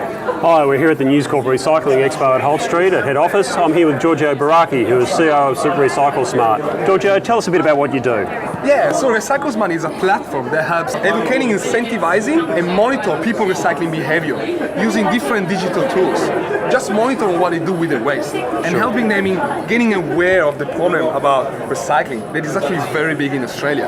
Hi, we're here at the News Corp Recycling Expo at Holt Street at head office. I'm here with Giorgio Baracchi, who is CEO of Recycle Smart. Giorgio, tell us a bit about what you do. Yeah, so Recycle Smart is a platform that helps educating, incentivizing, and monitor people recycling behavior using different digital tools. Just monitor what they do with their waste and helping them in getting aware of the problem about recycling that is actually very big in Australia.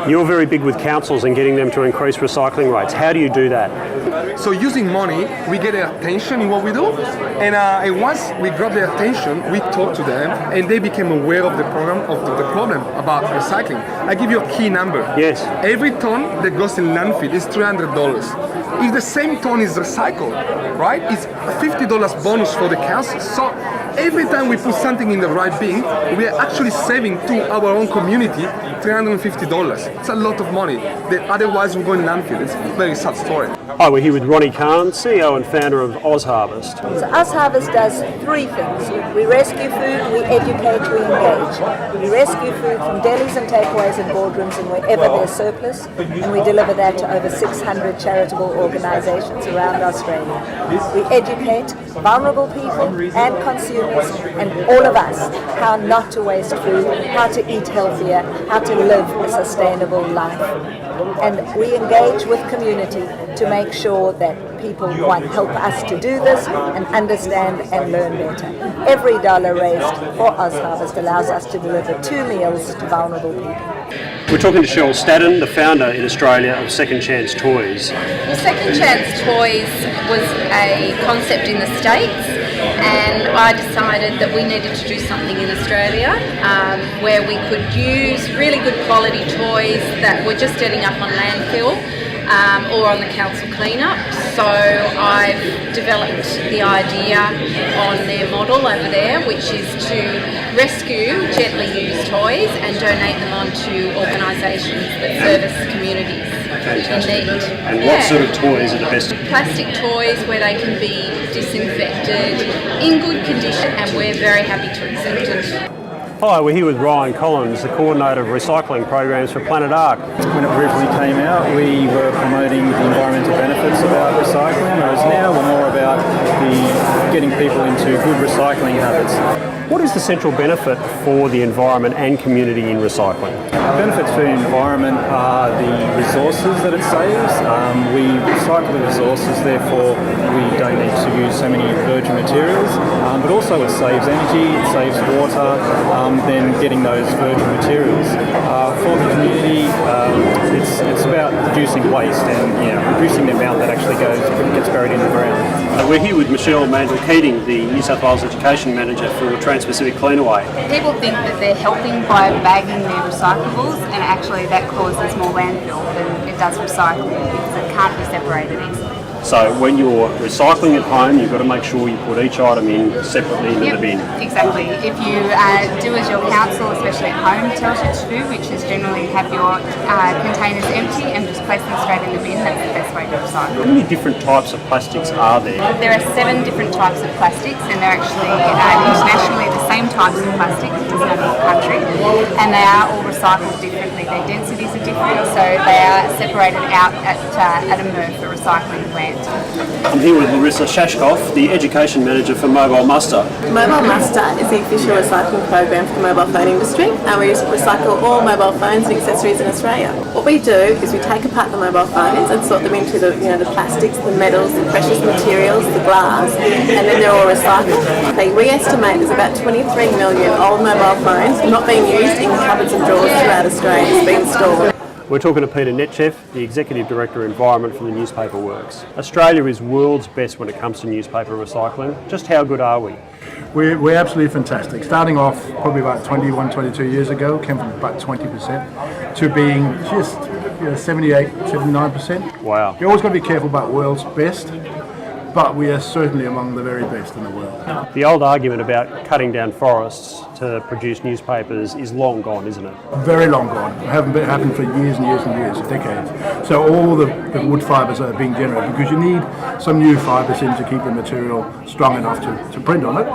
You're very big with councils and getting them to increase recycling rates. How do you do that? So using money, we get their attention in what we do, and once we grab their attention, we talk to them, and they became aware of the problem about recycling. I give you a key number. Yes. Every ton that goes in landfill is $300. If the same ton is recycled, right, it's a $50 bonus for the council. So every time we put something in the right bin, we are actually saving to our own community $350. It's a lot of money that otherwise would go in landfill. It's a very sad story. Hi, we're here with Ronnie Kahn, CEO and founder of OzHarvest. So OzHarvest does three things. We rescue food, we educate, we engage. We rescue food from delis and takeaways and boardrooms and wherever there's surplus, and we deliver that to over 600 charitable organisations around Australia. We educate vulnerable people and consumers and all of us how not to waste food, how to eat healthier, how to live a sustainable life. And we engage with community to make sure that people help us to do this and understand and learn better. Every dollar raised for OzHarvest allows us to deliver 2 meals to vulnerable people. We're talking to Cheryl Staddon, the founder in Australia of Second Chance Toys. Well, Second Chance Toys was a concept in the States, and I decided that we needed to do something in Australia where we could use really good quality toys that were just ending up on landfill or on the council cleanup. So I've developed the idea on their model over there, which is to rescue gently used toys and donate them on to organisations that service communities in need. And what sort of toys are the best? Plastic toys where they can be disinfected in good condition, and we're very happy to accept it. Hi, we're here with Ryan Collins, the coordinator of recycling programs for Planet Ark. When it originally came out, we were promoting the environmental benefits about recycling, whereas now we're more about getting people into good recycling habits. What is the central benefit for the environment and community in recycling? Benefits for the environment are the resources that it saves. We recycle the resources, therefore we don't need to use so many virgin materials, but also it saves energy, it saves water, then getting those virgin materials. For the community, it's about reducing waste and reducing the amount that actually gets buried in the ground. We're here with Michelle Mandel-Keating, the New South Wales Education Manager for Trans-Pacific Cleanaway. People think that they're helping by bagging their recyclables, and actually that causes more landfill than it does recycling because it can't be separated easily. So when you're recycling at home, you've got to make sure you put each item in separately into the bin. Exactly. If you do as your council, especially at home, tells you to do, which is generally have your containers empty and just place them straight in the bin, that's the best way to recycle. How many different types of plastics are there? There are 7 different types of plastics, and they're actually internationally the same types of plastic, it doesn't matter what country, and they are all recycled differently. Their densities are different, so they are separated out at a MRF, a recycling plant. I'm here with Larissa Shashkov, the Education Manager for Mobile Muster. Mobile Muster is the official recycling program for the mobile phone industry, and we recycle all mobile phones and accessories in Australia. What we do is we take apart the mobile phones and sort them into the plastics, the metals, the precious materials, the glass, and then they're all recycled. We estimate there's about 23 million old mobile phones not being used in cupboards and drawers throughout Australia that's been stored. We're talking to Peter Netchev, the Executive Director of Environment for the Newspaper Works. Australia is world's best when it comes to newspaper recycling. Just how good are we? We're absolutely fantastic. Starting off probably about 21, 22 years ago, came from about 20% to being just 78, 79%. Wow. You're always got to be careful about world's best, but we are certainly among the very best in the world. The old argument about cutting down forests to produce newspapers is long gone, isn't it? Very long gone. It hasn't happened for years and years and years, decades. So all the wood fibres are being generated because you need some new fibres in to keep the material strong enough to print on it.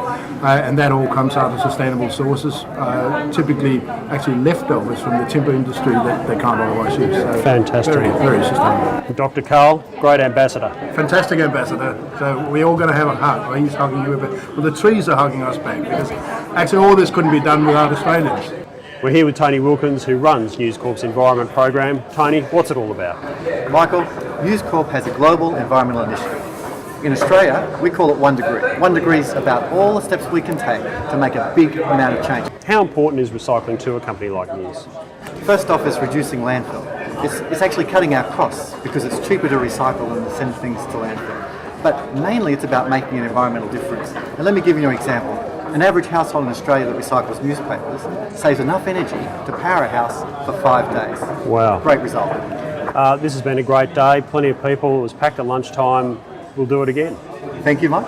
And that all comes out of sustainable sources, typically actually leftovers from the timber industry that they can't otherwise use. So fantastic. Very, very sustainable. Dr. Carl, great ambassador. Fantastic ambassador. So we're all going to have a hug. Right? He's hugging you, but the trees are hugging us back because actually all this couldn't be done without Australians. We're here with Tony Wilkins, who runs News Corp's environment program. Tony, what's it all about? Michael, News Corp has a global environmental initiative. In Australia, we call it 1 degree. 1 degree is about all the steps we can take to make a big amount of change. How important is recycling to a company like News? First off is reducing landfill. It's actually cutting our costs because it's cheaper to recycle than to send things to landfill. But mainly it's about making an environmental difference. And let me give you an example. An average household in Australia that recycles newspapers saves enough energy to power a house for 5 days. Wow. Great result. This has been a great day. Plenty of people. It was packed at lunchtime. We'll do it again. Thank you, Mike.